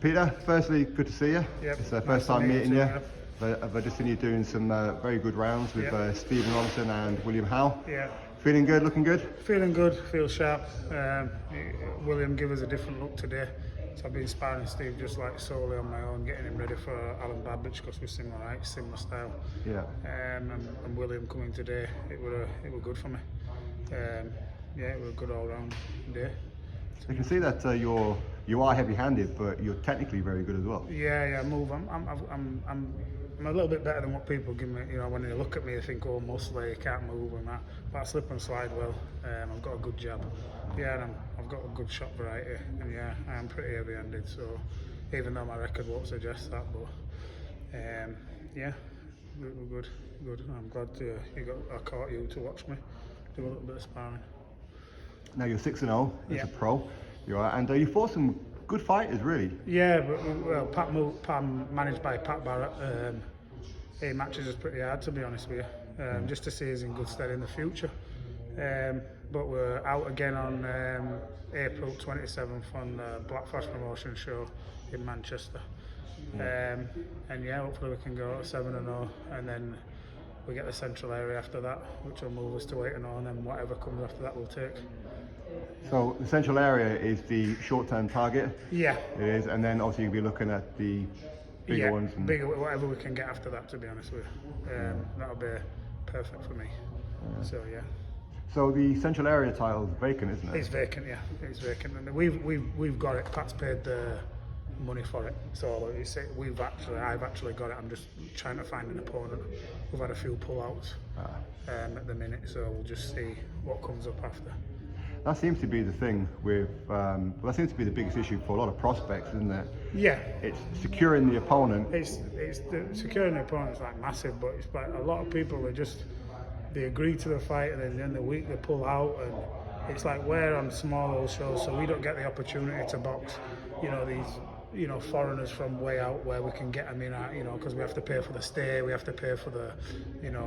Peter, firstly, good to see you. Yep. It's the first time meeting you. Yep. I've just seen you doing some very good rounds with Stephen Robinson and William Howe. Yeah. Feeling good, looking good? Feeling good, feel sharp. William gave us a different look today. So I've been sparring Steve just like solely on my own, getting him ready for Alan Babbage because we're similar height, similar style. Yeah. And William coming today, it were good for me. It was a good all round day. So you can see that you are heavy-handed, but you're technically very good as well. Yeah, move. I'm a little bit better than what people give me. You know, when they look at me, they think, "Oh, muscly, you can't move," and that. But I slip and slide well. I've got a good jab. Yeah, and I've got a good shot variety. And yeah, I'm pretty heavy-handed. So even though my record won't suggest that, but yeah, we're good. I'm glad I caught you to watch me do a little bit of sparring. Now you're 6-0 as a pro. You're right, and you fought some good fighters, really. Yeah, but well, Pat managed by Pat Barrett. He matches us pretty hard, to be honest with you, just to see us in good stead in the future. But we're out again on April 27th on the Black Flash Promotion show in Manchester. And yeah, hopefully we can go 7-0, and then we get the central area after that, which will move us to 8-0, and then whatever comes after that we'll take. So the central area is the short-term target. Yeah, it is, and then obviously you'll be looking at the bigger ones. And bigger, whatever we can get after that. To be honest with you, that'll be perfect for me. So yeah. So the central area title is vacant, isn't it? It's vacant, yeah. It's vacant, and we've got it. Pat's paid the money for it, so I've actually got it. I'm just trying to find an opponent. We've had a few pull-outs at the minute, so we'll just see what comes up after. That seems to be the thing with, that seems to be the biggest issue for a lot of prospects, isn't it? Yeah. It's securing the opponent. Securing the opponent's like massive, but it's like a lot of people they agree to the fight and then in the week they pull out, and it's like we're on small old shows, so we don't get the opportunity to box, these foreigners from way out where we can get them in at, because we have to pay for the stay, we have to pay for the,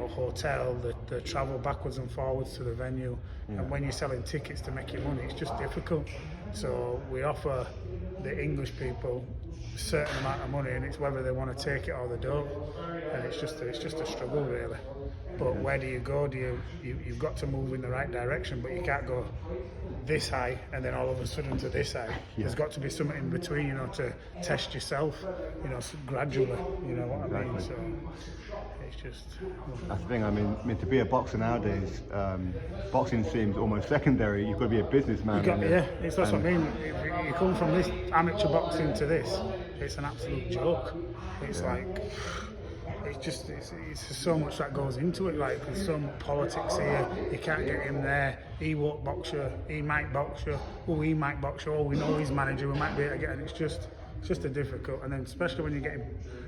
hotel, the travel backwards and forwards to the venue. Yeah. And when you're selling tickets to make your money, it's just difficult. So we offer the English people a certain amount of money, and it's whether they want to take it or they don't. And it's just a struggle, really. But where do you go? You've got to move in the right direction, but you can't go this high and then all of a sudden to this high. Yeah. There's got to be something in between, to test yourself, gradually. You know what I mean? So it's just. That's the thing. I mean, to be a boxer nowadays, boxing seems almost secondary. You've got to be a businessman. That's what I mean. If you come from this amateur boxing to this, it's an absolute joke. It's like. It's so much that goes into it. Like there's some politics here. You can't get him there. He won't box you. He might box you. Oh, he might box you. Oh, we know he's manager. We might be able to get. And it's just a difficult. And then especially when you're getting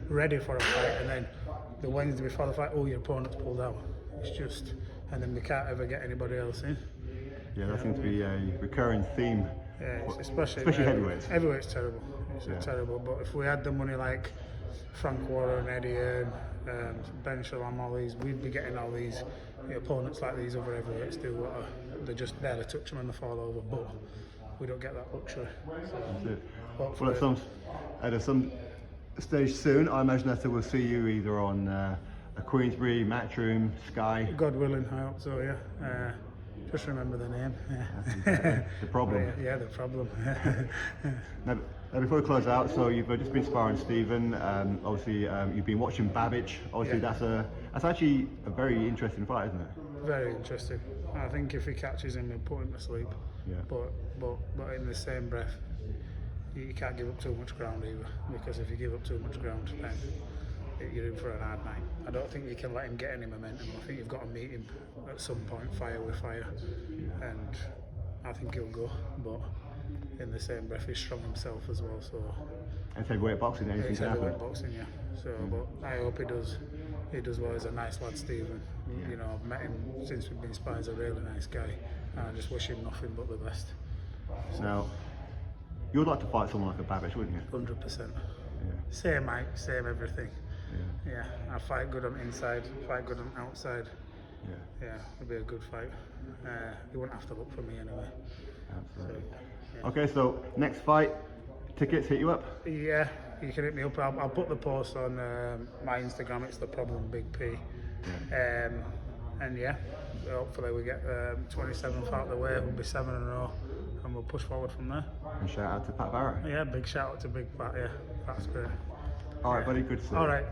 ready for a fight, and then the Wednesday before the fight, oh, your opponent's pulled out. It's just, and then we can't ever get anybody else in. Yeah, that seems to be a recurring theme. Yeah, especially heavyweights. Heavyweight's terrible. It's terrible. But if we had the money like Frank Warren, Eddie Hearn, Ben Shalom, all these, we'd be getting all these opponents like these other heavyweights do. They just barely touch them and they fall over, but we don't get that luxury. So, well, at some stage soon, I imagine that we'll see you either on a Queensbury, Matchroom, Sky. God willing, I hope so. Yeah. Just remember the name. The problem. Yeah, the problem. Now, before we close out, so you've just been sparring Stephen. Obviously, you've been watching Babbage. Obviously, that's actually a very interesting fight, isn't it? Very interesting. I think if he catches him, he'll put him to sleep. Yeah. But in the same breath, you can't give up too much ground either. Because if you give up too much ground, then you're in for a hard night. I don't think you can let him get any momentum. I think you've got to meet him at some point, fire with fire, and I think he'll go. But in the same breath, he's strong himself as well. So. And heavyweight boxing, anything can happen. Heavyweight boxing, yeah. So, but I hope he does. He does well. He's a nice lad, Stephen. Yeah. I've met him since we've been sparring. He's a really nice guy, and I just wish him nothing but the best. So. Now, you'd like to fight someone like a Babbage, wouldn't you? 100%. Yeah. Same height, same everything. Yeah, I fight good on inside, fight good on outside. Yeah, it'll be a good fight. You won't have to look for me anyway. Absolutely. So, okay, so next fight, tickets hit you up? Yeah, you can hit me up. I'll put the post on my Instagram. It's the problem Big P. And yeah, hopefully we get 27th out of the way. We'll be 7-0, and we'll push forward from there. And shout out to Pat Barrett. Yeah, big shout out to Big Pat. Yeah, that's great. All right, buddy. Good to see you. All right.